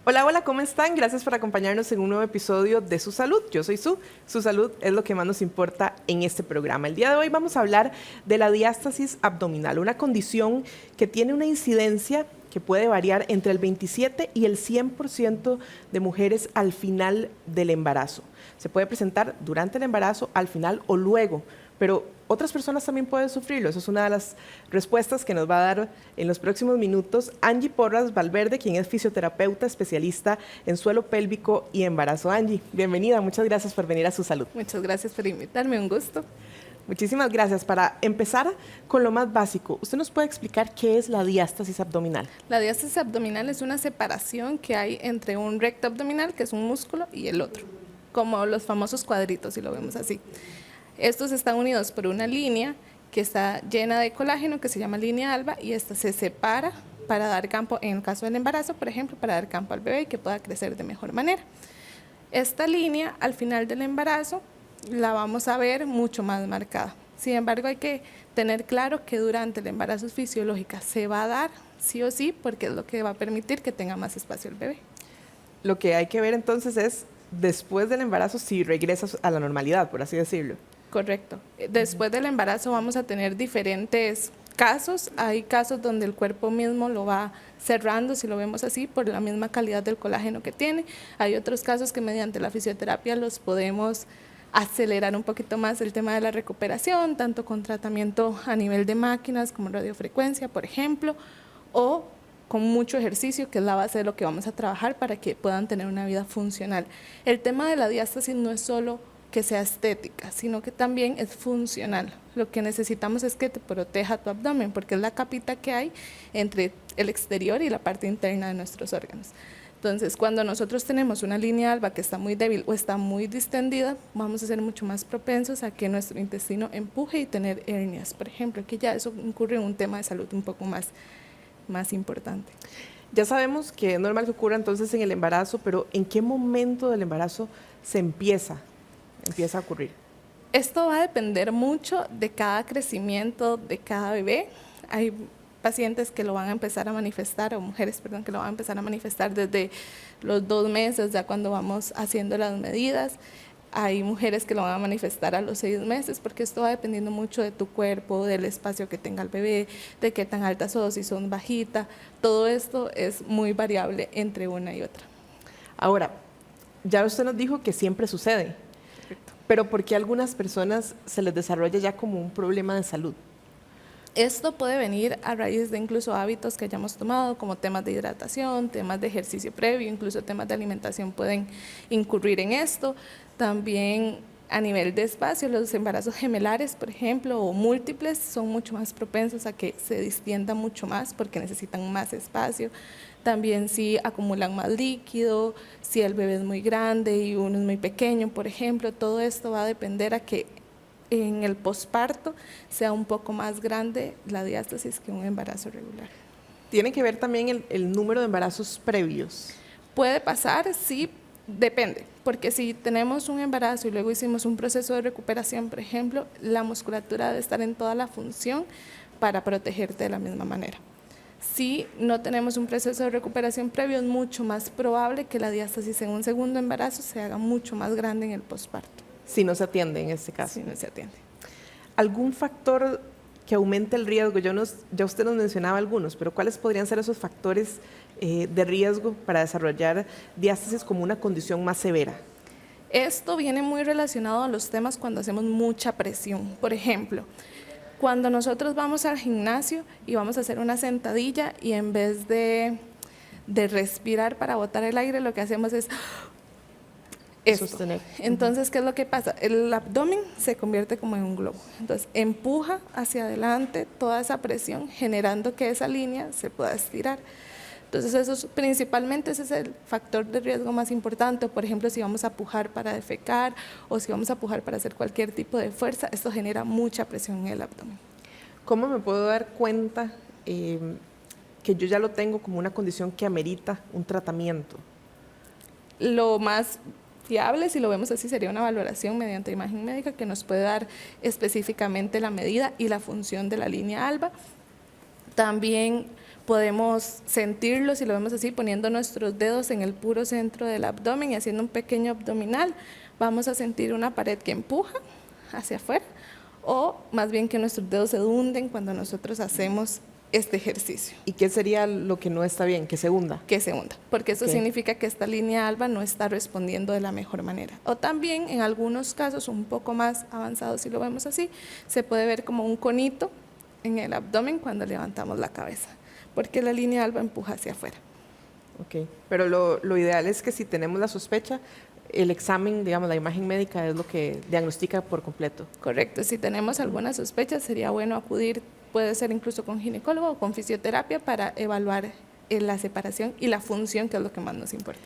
Hola, hola, ¿cómo están? Gracias por acompañarnos en un nuevo episodio de Su Salud. Yo soy Su Salud es lo que más nos importa en este programa. El día de hoy vamos a hablar de la diástasis abdominal, una condición que tiene una incidencia que puede variar entre el 27 y el 100% de mujeres al final del embarazo. Se puede presentar durante el embarazo, al final o luego, pero otras personas también pueden sufrirlo. Esa es una de las respuestas que nos va a dar en los próximos minutos Angie Porras Valverde, quien es fisioterapeuta especialista en suelo pélvico y embarazo. Angie, bienvenida, muchas gracias por venir a Su Salud. Muchas gracias por invitarme, un gusto. Muchísimas gracias. Para empezar con lo más básico, ¿usted nos puede explicar qué es la diástasis abdominal? La diástasis abdominal es una separación que hay entre un recto abdominal, que es un músculo, y el otro, como los famosos cuadritos, si lo vemos así. Estos están unidos por una línea que está llena de colágeno, que se llama línea alba, y esta se separa para dar campo, en el caso del embarazo, por ejemplo, para dar campo al bebé y que pueda crecer de mejor manera. Esta línea, al final del embarazo, la vamos a ver mucho más marcada. Sin embargo, hay que tener claro que durante el embarazo fisiológica se va a dar sí o sí, porque es lo que va a permitir que tenga más espacio el bebé. Lo que hay que ver entonces es después del embarazo si regresas a la normalidad, por así decirlo. Correcto. Después del embarazo vamos a tener diferentes casos. Hay casos donde el cuerpo mismo lo va cerrando, si lo vemos así, por la misma calidad del colágeno que tiene. Hay otros casos que mediante la fisioterapia los podemos acelerar un poquito más el tema de la recuperación, tanto con tratamiento a nivel de máquinas como radiofrecuencia, por ejemplo, o con mucho ejercicio, que es la base de lo que vamos a trabajar para que puedan tener una vida funcional. El tema de la diástasis no es solo que sea estética, sino que también es funcional. Lo que necesitamos es que te proteja tu abdomen, porque es la capita que hay entre el exterior y la parte interna de nuestros órganos. Entonces, cuando nosotros tenemos una línea alba que está muy débil o está muy distendida, vamos a ser mucho más propensos a que nuestro intestino empuje y tener hernias, por ejemplo, que ya eso incurre en un tema de salud un poco más importante. Ya sabemos que es normal que ocurra entonces en el embarazo, pero ¿en qué momento del embarazo se empieza a ocurrir? Esto va a depender mucho de cada crecimiento de cada bebé. Hay pacientes que lo van a empezar a manifestar, o mujeres, perdón, que lo van a empezar a manifestar desde los 2 meses, ya cuando vamos haciendo las medidas. Hay mujeres que lo van a manifestar a los 6 meses, porque esto va dependiendo mucho de tu cuerpo, del espacio que tenga el bebé, de qué tan altas son, si son bajitas. Todo esto es muy variable entre una y otra. Ahora, ya usted nos dijo que siempre sucede. Perfecto. Pero ¿por qué a algunas personas se les desarrolla ya como un problema de salud? Esto puede venir a raíz de incluso hábitos que hayamos tomado, como temas de hidratación, temas de ejercicio previo, incluso temas de alimentación pueden incurrir en esto. También a nivel de espacio, los embarazos gemelares, por ejemplo, o múltiples, son mucho más propensos a que se distienda mucho más porque necesitan más espacio. También si acumulan más líquido, si el bebé es muy grande y uno es muy pequeño, por ejemplo, todo esto va a depender a que en el posparto sea un poco más grande la diástasis que un embarazo regular. ¿Tiene que ver también el número de embarazos previos? Puede pasar, sí, depende, porque si tenemos un embarazo y luego hicimos un proceso de recuperación, por ejemplo, la musculatura debe estar en toda la función para protegerte de la misma manera. Si no tenemos un proceso de recuperación previo, es mucho más probable que la diástasis en un segundo embarazo se haga mucho más grande en el posparto. Si no se atiende en este caso. Si no se atiende. ¿Algún factor que aumente el riesgo? Ya usted nos mencionaba algunos, pero ¿cuáles podrían ser esos factores de riesgo para desarrollar diástasis como una condición más severa? Esto viene muy relacionado a los temas cuando hacemos mucha presión. Por ejemplo, cuando nosotros vamos al gimnasio y vamos a hacer una sentadilla y en vez de respirar para botar el aire, lo que hacemos es sostener. Entonces, ¿qué es lo que pasa? El abdomen se convierte como en un globo. Entonces, empuja hacia adelante toda esa presión, generando que esa línea se pueda estirar. Entonces, principalmente ese es el factor de riesgo más importante. Por ejemplo, si vamos a pujar para defecar o si vamos a pujar para hacer cualquier tipo de fuerza, esto genera mucha presión en el abdomen. ¿Cómo me puedo dar cuenta que yo ya lo tengo como una condición que amerita un tratamiento? Lo más fiable, si lo vemos así, sería una valoración mediante imagen médica que nos puede dar específicamente la medida y la función de la línea alba. También Podemos sentirlo, si lo vemos así, poniendo nuestros dedos en el puro centro del abdomen y haciendo un pequeño abdominal. Vamos a sentir una pared que empuja hacia afuera, o más bien que nuestros dedos se hunden cuando nosotros hacemos este ejercicio. ¿Y qué sería lo que no está bien? ¿Que se hunda? Que se hunda, porque eso significa que esta línea alba no está respondiendo de la mejor manera. O también, en algunos casos un poco más avanzados, si lo vemos así, se puede ver como un conito en el abdomen cuando levantamos la cabeza, porque la línea alba empuja hacia afuera. Ok, pero lo ideal es que si tenemos la sospecha, el examen, digamos, la imagen médica es lo que diagnostica por completo. Correcto, si tenemos alguna sospecha sería bueno acudir, puede ser incluso con ginecólogo o con fisioterapia para evaluar la separación y la función, que es lo que más nos importa.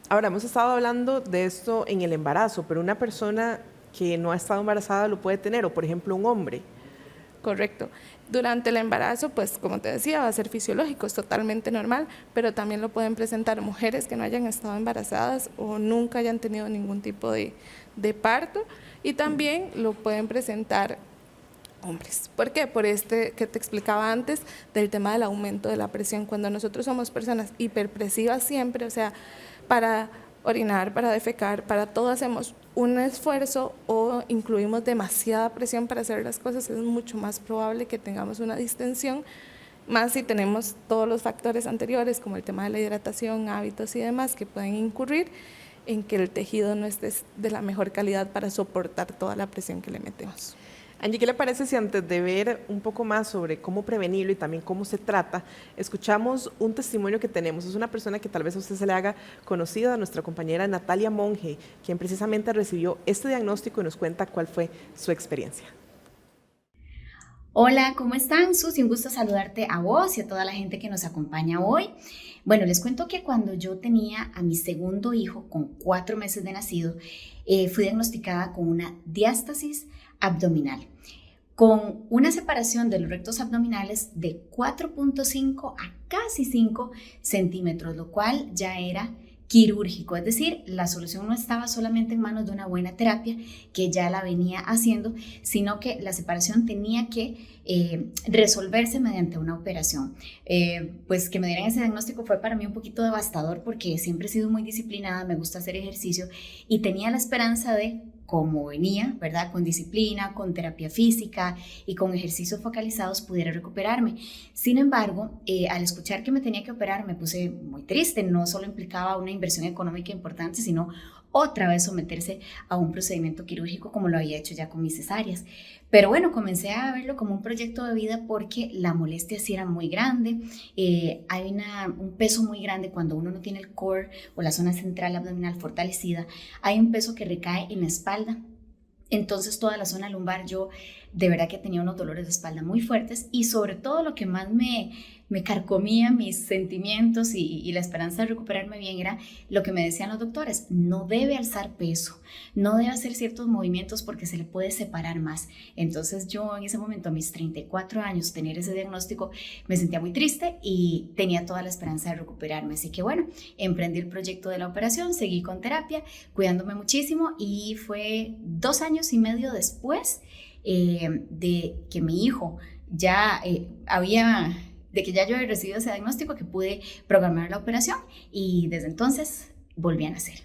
Ahora, hemos estado hablando de esto en el embarazo, pero una persona que no ha estado embarazada lo puede tener, o por ejemplo un hombre. Correcto. Durante el embarazo, pues como te decía, va a ser fisiológico, es totalmente normal, pero también lo pueden presentar mujeres que no hayan estado embarazadas o nunca hayan tenido ningún tipo de parto, y también lo pueden presentar hombres. ¿Por qué? Por este que te explicaba antes del tema del aumento de la presión. Cuando nosotros somos personas hiperpresivas siempre, o sea, para orinar, para defecar, para todo hacemos un esfuerzo o incluimos demasiada presión para hacer las cosas, es mucho más probable que tengamos una distensión, más si tenemos todos los factores anteriores como el tema de la hidratación, hábitos y demás que pueden incurrir en que el tejido no esté de la mejor calidad para soportar toda la presión que le metemos. Angie, ¿qué le parece si antes de ver un poco más sobre cómo prevenirlo y también cómo se trata, escuchamos un testimonio que tenemos? Es una persona que tal vez a usted se le haga conocida, nuestra compañera Natalia Monge, quien precisamente recibió este diagnóstico y nos cuenta cuál fue su experiencia. Hola, ¿cómo están? Susi, un gusto saludarte a vos y a toda la gente que nos acompaña hoy. Bueno, les cuento que cuando yo tenía a mi segundo hijo con 4 meses de nacido, fui diagnosticada con una diástasis abdominal, con una separación de los rectos abdominales de 4.5 a casi 5 centímetros, lo cual ya era quirúrgico, es decir, la solución no estaba solamente en manos de una buena terapia que ya la venía haciendo, sino que la separación tenía que resolverse mediante una operación. Pues que me dieran ese diagnóstico fue para mí un poquito devastador porque siempre he sido muy disciplinada, me gusta hacer ejercicio y tenía la esperanza de, como venía, ¿verdad? Con disciplina, con terapia física y con ejercicios focalizados pudiera recuperarme. Sin embargo, al escuchar que me tenía que operar me puse muy triste. No solo implicaba una inversión económica importante, sino otra vez someterse a un procedimiento quirúrgico como lo había hecho ya con mis cesáreas. Pero bueno, comencé a verlo como un proyecto de vida porque la molestia sí era muy grande. Hay un peso muy grande cuando uno no tiene el core o la zona central abdominal fortalecida. Hay un peso que recae en la espalda. Entonces toda la zona lumbar, yo de verdad que tenía unos dolores de espalda muy fuertes y sobre todo lo que más me carcomía mis sentimientos y la esperanza de recuperarme bien era lo que me decían los doctores: no debe alzar peso, no debe hacer ciertos movimientos porque se le puede separar más. Entonces yo en ese momento, a mis 34 años, tener ese diagnóstico me sentía muy triste y tenía toda la esperanza de recuperarme. Así que bueno, emprendí el proyecto de la operación, seguí con terapia, cuidándome muchísimo y fue 2 años y medio después de que mi hijo ya de que ya yo había recibido ese diagnóstico que pude programar la operación y desde entonces volví a nacer.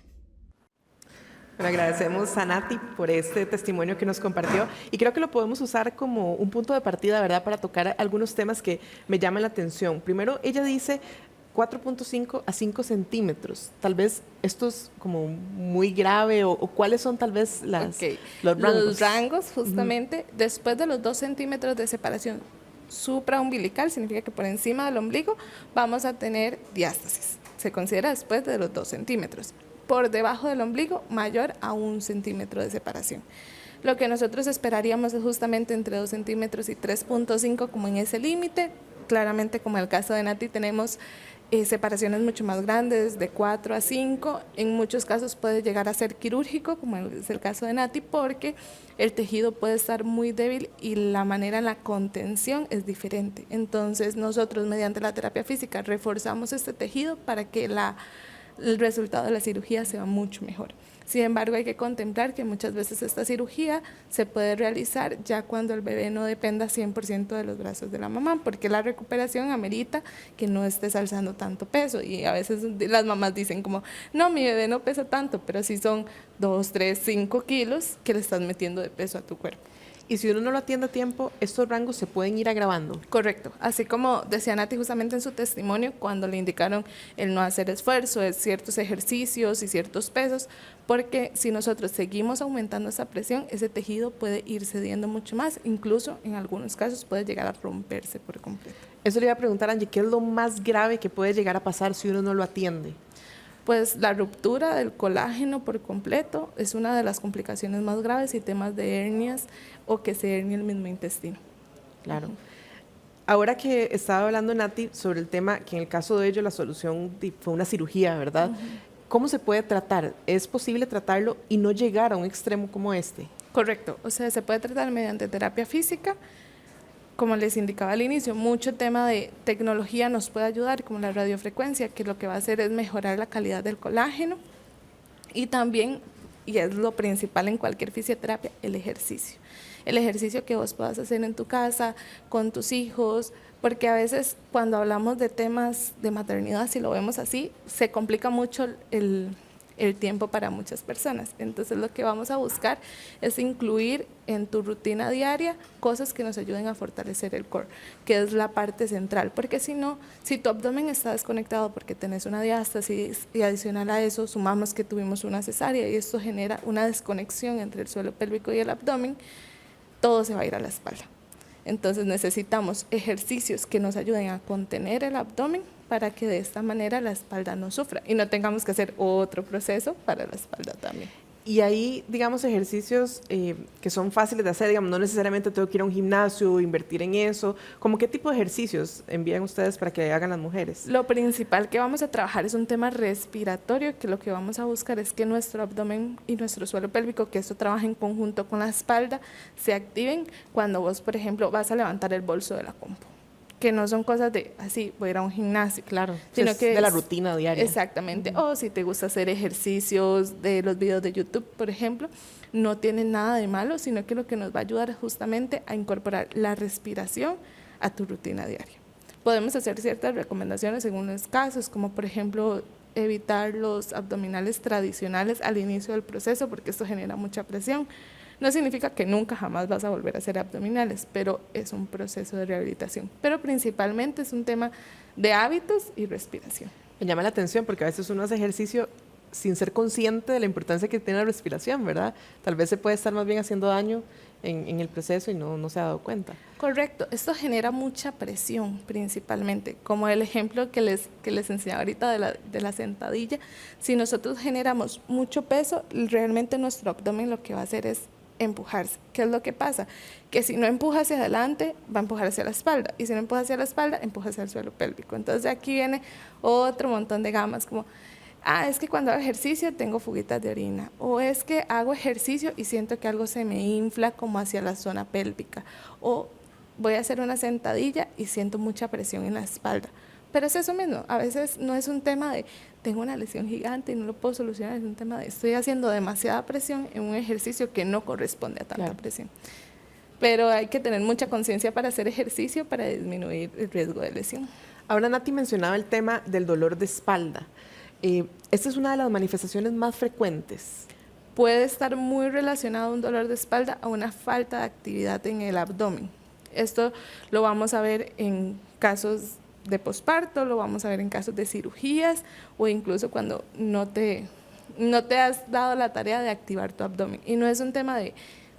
Bueno, agradecemos a Nati por este testimonio que nos compartió y creo que lo podemos usar como un punto de partida, ¿verdad?, para tocar algunos temas que me llaman la atención. Primero, ella dice 4.5 a 5 centímetros. Tal vez esto es como muy grave o cuáles son tal vez los rangos. Los rangos, justamente, después de los 2 centímetros de separación supraumbilical, significa que por encima del ombligo vamos a tener diástasis. Se considera después de los 2 centímetros. Por debajo del ombligo, mayor a 1 centímetro de separación. Lo que nosotros esperaríamos es justamente entre 2 centímetros y 3.5 como en ese límite. Claramente, como en el caso de Nati, tenemos separaciones mucho más grandes, de 4 a 5. En muchos casos puede llegar a ser quirúrgico, como es el caso de Nati, porque el tejido puede estar muy débil y la manera en la contención es diferente. Entonces, nosotros mediante la terapia física reforzamos este tejido para que la el resultado de la cirugía se va mucho mejor. Sin embargo, hay que contemplar que muchas veces esta cirugía se puede realizar ya cuando el bebé no dependa 100% de los brazos de la mamá, porque la recuperación amerita que no estés alzando tanto peso. Y a veces las mamás dicen como, no, mi bebé no pesa tanto, pero sí son 2, 3, 5 kilos que le estás metiendo de peso a tu cuerpo. Y si uno no lo atiende a tiempo, estos rangos se pueden ir agravando. Correcto, así como decía Nati justamente en su testimonio, cuando le indicaron el no hacer esfuerzo, ciertos ejercicios y ciertos pesos, porque si nosotros seguimos aumentando esa presión, ese tejido puede ir cediendo mucho más, incluso en algunos casos puede llegar a romperse por completo. Eso le iba a preguntar, Angie, ¿qué es lo más grave que puede llegar a pasar si uno no lo atiende? Pues la ruptura del colágeno por completo es una de las complicaciones más graves y temas de hernias o que se hernie el mismo intestino. Claro. Ahora que estaba hablando Nati sobre el tema, que en el caso de ellos la solución fue una cirugía, ¿verdad? ¿Cómo se puede tratar? ¿Es posible tratarlo y no llegar a un extremo como este? Correcto, o sea, se puede tratar mediante terapia física. Como les indicaba al inicio, mucho tema de tecnología nos puede ayudar, como la radiofrecuencia, que lo que va a hacer es mejorar la calidad del colágeno y también, y es lo principal en cualquier fisioterapia, el ejercicio. El ejercicio que vos puedas hacer en tu casa, con tus hijos, porque a veces cuando hablamos de temas de maternidad, si lo vemos así, se complica mucho el tiempo para muchas personas. Entonces lo que vamos a buscar es incluir en tu rutina diaria cosas que nos ayuden a fortalecer el core, que es la parte central, porque si no, si tu abdomen está desconectado porque tenés una diástasis y adicional a eso sumamos que tuvimos una cesárea y esto genera una desconexión entre el suelo pélvico y el abdomen, todo se va a ir a la espalda. Entonces necesitamos ejercicios que nos ayuden a contener el abdomen para que de esta manera la espalda no sufra y no tengamos que hacer otro proceso para la espalda también. Y ahí, digamos, ejercicios que son fáciles de hacer, digamos, no necesariamente tengo que ir a un gimnasio, invertir en eso. ¿Cómo qué tipo de ejercicios envían ustedes para que hagan las mujeres? Lo principal que vamos a trabajar es un tema respiratorio, que lo que vamos a buscar es que nuestro abdomen y nuestro suelo pélvico, que esto trabaja en conjunto con la espalda, se activen cuando vos, por ejemplo, vas a levantar el bolso de la compu. Que no son cosas de así, voy a ir a un gimnasio. Claro, sino es que de la rutina diaria. Exactamente. O si te gusta hacer ejercicios de los videos de YouTube, por ejemplo, no tiene nada de malo, sino que lo que nos va a ayudar es justamente a incorporar la respiración a tu rutina diaria. Podemos hacer ciertas recomendaciones según los casos, como por ejemplo evitar los abdominales tradicionales al inicio del proceso, porque esto genera mucha presión. No significa que nunca jamás vas a volver a hacer abdominales, pero es un proceso de rehabilitación. Pero principalmente es un tema de hábitos y respiración. Me llama la atención porque a veces uno hace ejercicio sin ser consciente de la importancia que tiene la respiración, ¿verdad? Tal vez se puede estar más bien haciendo daño en el proceso y no se ha dado cuenta. Correcto, esto genera mucha presión principalmente, como el ejemplo que les enseñaba ahorita de la sentadilla. Si nosotros generamos mucho peso, realmente nuestro abdomen lo que va a hacer es empujarse. ¿Qué es lo que pasa? Que si no empuja hacia adelante, va a empujar hacia la espalda, y si no empuja hacia la espalda, empuja hacia el suelo pélvico. Entonces aquí viene otro montón de gamas, como, es que cuando hago ejercicio tengo fuguitas de orina, o es que hago ejercicio y siento que algo se me infla como hacia la zona pélvica, o voy a hacer una sentadilla y siento mucha presión en la espalda. Pero es eso mismo, a veces no es un tema de tengo una lesión gigante y no lo puedo solucionar, es un tema de estoy haciendo demasiada presión en un ejercicio que no corresponde a tanta presión. Pero hay que tener mucha conciencia para hacer ejercicio para disminuir el riesgo de lesión. Ahora Nati mencionaba el tema del dolor de espalda. Esta es una de las manifestaciones más frecuentes. Puede estar muy relacionado un dolor de espalda a una falta de actividad en el abdomen. Esto lo vamos a ver en casos de posparto, lo vamos a ver en casos de cirugías o incluso cuando no te has dado la tarea de activar tu abdomen. Y no es un tema de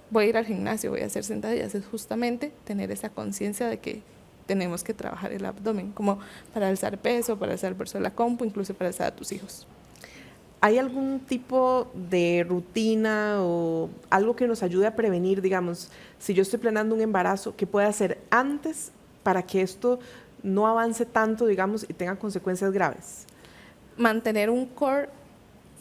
voy a ir al gimnasio, voy a hacer sentadillas, es justamente tener esa conciencia de que tenemos que trabajar el abdomen, como para alzar peso, para alzar el bolso de la compu, incluso para alzar a tus hijos. ¿Hay algún tipo de rutina o algo que nos ayude a prevenir, digamos, si yo estoy planeando un embarazo, que pueda hacer antes para que esto no avance tanto, digamos, y tenga consecuencias graves? Mantener un core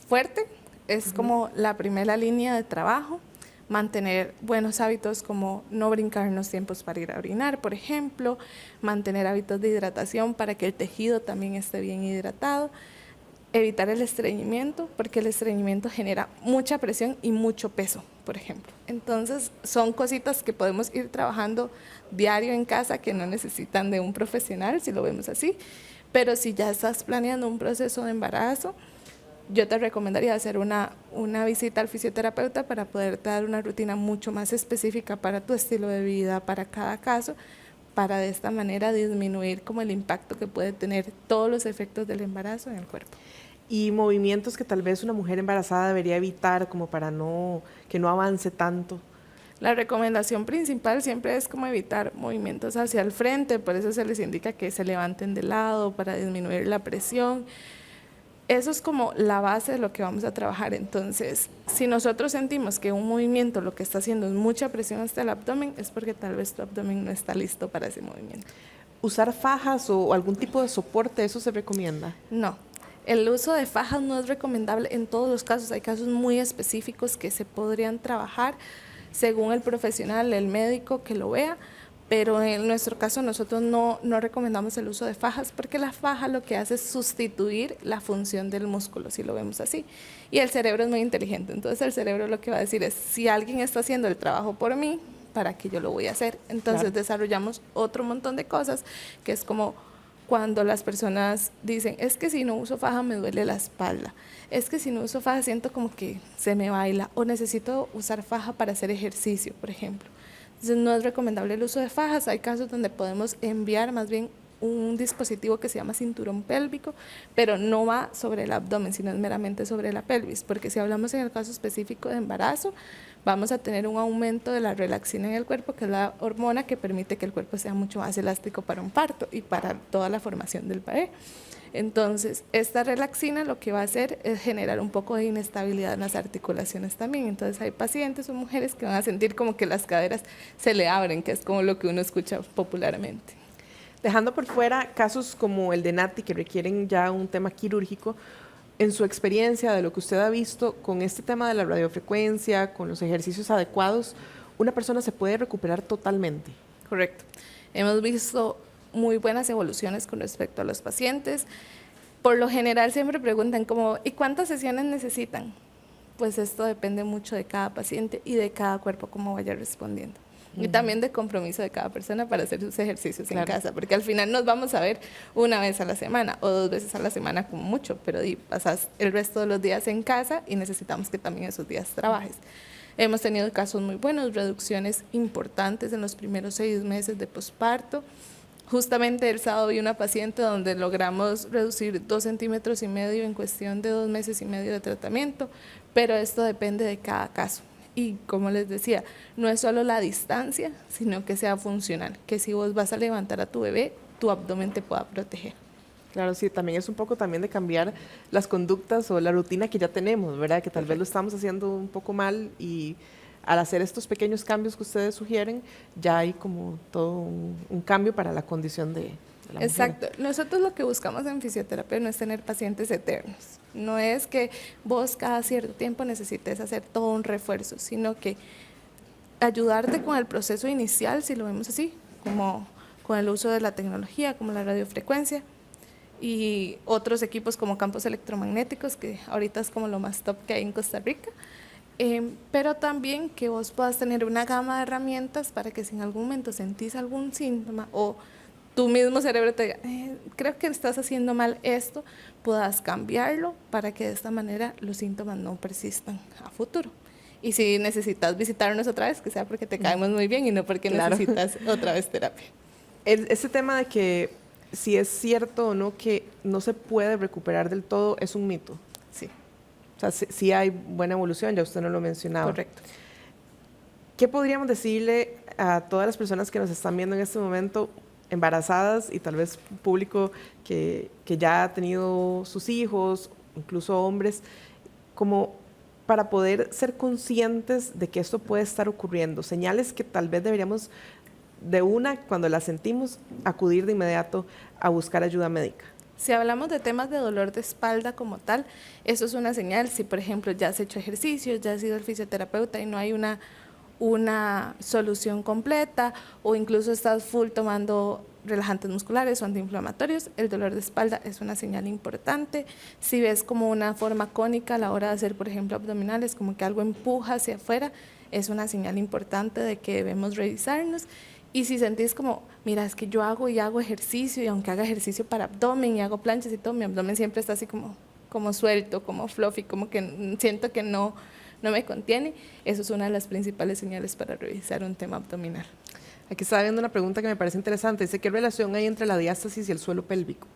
fuerte es como la primera línea de trabajo. Mantener buenos hábitos como no brincar en los tiempos para ir a orinar, por ejemplo. Mantener hábitos de hidratación para que el tejido también esté bien hidratado. evitar el estreñimiento, porque el estreñimiento genera mucha presión y mucho peso, por ejemplo. Entonces, son cositas que podemos ir trabajando diario en casa que no necesitan de un profesional, si lo vemos así. Pero si ya estás planeando un proceso de embarazo, yo te recomendaría hacer una visita al fisioterapeuta para poder dar una rutina mucho más específica para tu estilo de vida, para cada caso, para de esta manera disminuir como el impacto que puede tener todos los efectos del embarazo en el cuerpo. Y movimientos que tal vez una mujer embarazada debería evitar como para que no avance tanto. La recomendación principal siempre es como evitar movimientos hacia el frente, por eso se les indica que se levanten de lado para disminuir la presión. Eso es como la base de lo que vamos a trabajar. Entonces, si nosotros sentimos que un movimiento lo que está haciendo es mucha presión hasta el abdomen, es porque tal vez tu abdomen no está listo para ese movimiento. ¿Usar fajas o algún tipo de soporte, eso se recomienda? No, el uso de fajas no es recomendable en todos los casos. Hay casos muy específicos que se podrían trabajar según el profesional, el médico que lo vea, pero en nuestro caso nosotros no recomendamos el uso de fajas porque la faja lo que hace es sustituir la función del músculo, si lo vemos así. Y el cerebro es muy inteligente, entonces el cerebro lo que va a decir es, si alguien está haciendo el trabajo por mí, ¿para qué yo lo voy a hacer? Entonces claro, desarrollamos otro montón de cosas, que es como cuando las personas dicen, es que si no uso faja me duele la espalda, es que si no uso faja siento como que se me baila, o necesito usar faja para hacer ejercicio, por ejemplo. Entonces no es recomendable el uso de fajas. Hay casos donde podemos enviar más bien un dispositivo que se llama cinturón pélvico, pero no va sobre el abdomen, sino es meramente sobre la pelvis, porque si hablamos en el caso específico de embarazo, vamos a tener un aumento de la relaxina en el cuerpo, que es la hormona que permite que el cuerpo sea mucho más elástico para un parto y para toda la formación del bebé. Entonces, esta relaxina lo que va a hacer es generar un poco de inestabilidad en las articulaciones también. Entonces, hay pacientes o mujeres que van a sentir como que las caderas se le abren, que es como lo que uno escucha popularmente. Dejando por fuera casos como el de Nati, que requieren ya un tema quirúrgico, en su experiencia, de lo que usted ha visto con este tema de la radiofrecuencia, con los ejercicios adecuados, ¿una persona se puede recuperar totalmente? Correcto. Hemos visto muy buenas evoluciones con respecto a los pacientes. Por lo general siempre preguntan como, ¿y cuántas sesiones necesitan? Pues esto depende mucho de cada paciente y de cada cuerpo cómo vaya respondiendo. Y también de compromiso de cada persona para hacer sus ejercicios en casa, porque al final nos vamos a ver una vez a la semana o 2 veces a la semana como mucho, pero pasas el resto de los días en casa y necesitamos que también esos días trabajes. Hemos tenido casos muy buenos, reducciones importantes en los primeros 6 meses de posparto. Justamente el sábado vi una paciente donde logramos reducir 2,5 centímetros en cuestión de 2 meses y medio de tratamiento, pero esto depende de cada caso. Y como les decía, no es solo la distancia, sino que sea funcional, que si vos vas a levantar a tu bebé, tu abdomen te pueda proteger. Claro, sí, también es un poco también de cambiar las conductas o la rutina que ya tenemos, ¿verdad? Que tal vez lo estamos haciendo un poco mal y al hacer estos pequeños cambios que ustedes sugieren, ya hay como todo un cambio para la condición de la mujer. Exacto. Nosotros lo que buscamos en fisioterapia no es tener pacientes eternos. No es que vos cada cierto tiempo necesites hacer todo un refuerzo, sino que ayudarte con el proceso inicial, si lo vemos así, como con el uso de la tecnología, como la radiofrecuencia, y otros equipos como campos electromagnéticos, que ahorita es como lo más top que hay en Costa Rica. Pero también que vos puedas tener una gama de herramientas para que si en algún momento sentís algún síntoma o tu mismo cerebro te diga, creo que estás haciendo mal esto, puedas cambiarlo para que de esta manera los síntomas no persistan a futuro. Y si necesitas visitarnos otra vez, que sea porque te caemos muy bien y no porque necesitas otra vez terapia. Ese tema de que si es cierto o no que no se puede recuperar del todo es un mito. Sí. O sea, sí hay buena evolución, ya usted no lo mencionaba. Correcto. ¿Qué podríamos decirle a todas las personas que nos están viendo en este momento, embarazadas y tal vez público que ya ha tenido sus hijos, incluso hombres, como para poder ser conscientes de que esto puede estar ocurriendo? Señales que tal vez deberíamos cuando las sentimos, acudir de inmediato a buscar ayuda médica. Si hablamos de temas de dolor de espalda como tal, eso es una señal. Si, por ejemplo, ya has hecho ejercicios, ya has ido al fisioterapeuta y no hay una solución completa, o incluso estás full tomando relajantes musculares o antiinflamatorios. El dolor de espalda es una señal importante. Si ves como una forma cónica a la hora de hacer, por ejemplo, abdominales, como que algo empuja hacia afuera, es una señal importante de que debemos revisarnos. Y si sentís como, mira, es que yo hago ejercicio, y aunque haga ejercicio para abdomen y hago planchas y todo, mi abdomen siempre está así como suelto, como fluffy, como que siento que no me contiene, eso es una de las principales señales para revisar un tema abdominal. Aquí estaba viendo una pregunta que me parece interesante. Dice, ¿qué relación hay entre la diástasis y el suelo pélvico?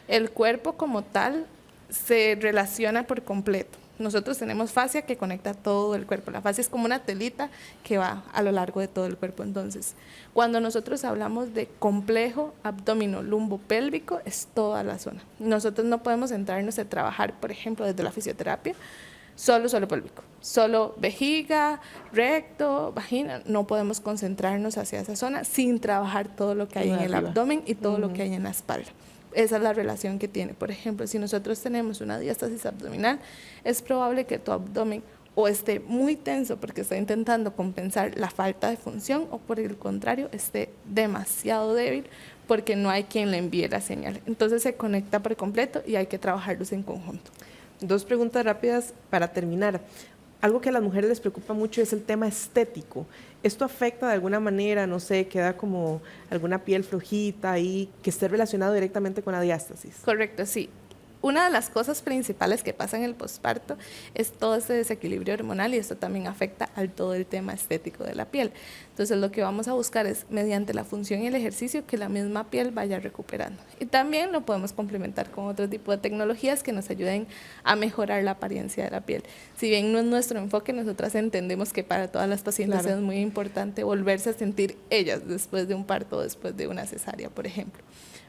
El cuerpo como tal se relaciona por completo. Nosotros tenemos fascia que conecta todo el cuerpo. La fascia es como una telita que va a lo largo de todo el cuerpo. Entonces, cuando nosotros hablamos de complejo abdominolumbo-pélvico, es toda la zona. Nosotros no podemos centrarnos en trabajar, por ejemplo, desde la fisioterapia, solo pélvico, solo vejiga, recto, vagina. No podemos concentrarnos hacia esa zona sin trabajar todo lo que hay en el abdomen y todo lo que hay en la espalda. Esa es la relación que tiene. Por ejemplo, si nosotros tenemos una diástasis abdominal, es probable que tu abdomen o esté muy tenso porque está intentando compensar la falta de función, o por el contrario, esté demasiado débil porque no hay quien le envíe la señal. Entonces se conecta por completo y hay que trabajarlos en conjunto. 2 preguntas rápidas para terminar. Algo que a las mujeres les preocupa mucho es el tema estético. ¿Esto afecta de alguna manera, no sé, queda como alguna piel flojita ahí, que esté relacionado directamente con la diástasis? Correcto, sí. Una de las cosas principales que pasa en el posparto es todo ese desequilibrio hormonal, y esto también afecta al todo el tema estético de la piel. Entonces lo que vamos a buscar es, mediante la función y el ejercicio, que la misma piel vaya recuperando. Y también lo podemos complementar con otro tipo de tecnologías que nos ayuden a mejorar la apariencia de la piel. Si bien no es nuestro enfoque, nosotras entendemos que para todas las pacientes es muy importante volverse a sentir ellas después de un parto o después de una cesárea, por ejemplo.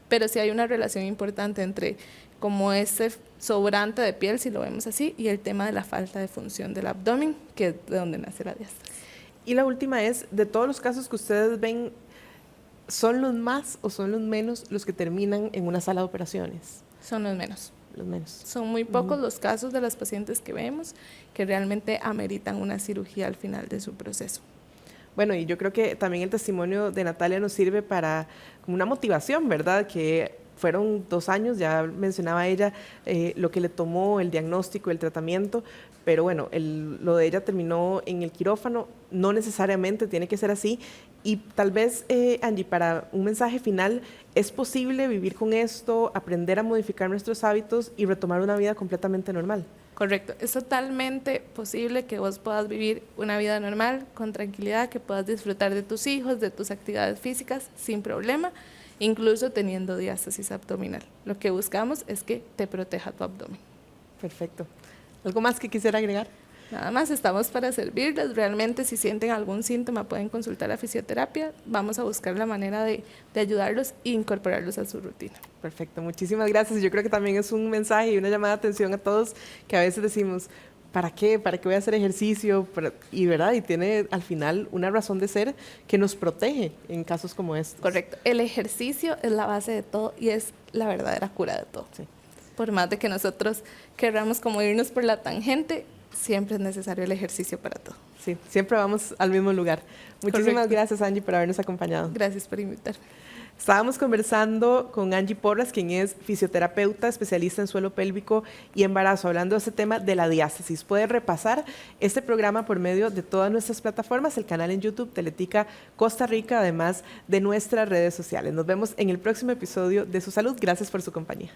Pero sí hay una relación importante entre como ese sobrante de piel, si lo vemos así, y el tema de la falta de función del abdomen, que es de donde nace la diástasis. Y la última es, de todos los casos que ustedes ven, ¿son los más o son los menos los que terminan en una sala de operaciones? Son los menos. Los menos. Son muy pocos los casos de las pacientes que vemos que realmente ameritan una cirugía al final de su proceso. Bueno, y yo creo que también el testimonio de Natalia nos sirve para como una motivación, ¿verdad? Que fueron 2 años, ya mencionaba ella lo que le tomó, el diagnóstico, el tratamiento, pero bueno, lo de ella terminó en el quirófano, no necesariamente tiene que ser así. Y tal vez, Angie, para un mensaje final, ¿es posible vivir con esto, aprender a modificar nuestros hábitos y retomar una vida completamente normal? Correcto, es totalmente posible que vos puedas vivir una vida normal, con tranquilidad, que puedas disfrutar de tus hijos, de tus actividades físicas sin problema, incluso teniendo diástasis abdominal. Lo que buscamos es que te proteja tu abdomen. Perfecto. ¿Algo más que quisiera agregar? Nada más, estamos para servirles. Realmente, si sienten algún síntoma, pueden consultar a fisioterapia. Vamos a buscar la manera de ayudarlos e incorporarlos a su rutina. Perfecto, muchísimas gracias. Yo creo que también es un mensaje y una llamada de atención a todos que a veces decimos, ¿para qué? ¿Para qué voy a hacer ejercicio? Y verdad, y tiene al final una razón de ser que nos protege en casos como estos. Correcto. El ejercicio es la base de todo y es la verdadera cura de todo. Sí. Por más de que nosotros queramos como irnos por la tangente, siempre es necesario el ejercicio para todo. Sí, siempre vamos al mismo lugar. Muchísimas gracias, Angie, por habernos acompañado. Gracias por invitarme. Estábamos conversando con Angie Porras, quien es fisioterapeuta, especialista en suelo pélvico y embarazo, hablando de este tema de la diástasis. Puede repasar este programa por medio de todas nuestras plataformas, el canal en YouTube Teletica Costa Rica, además de nuestras redes sociales. Nos vemos en el próximo episodio de Su Salud. Gracias por su compañía.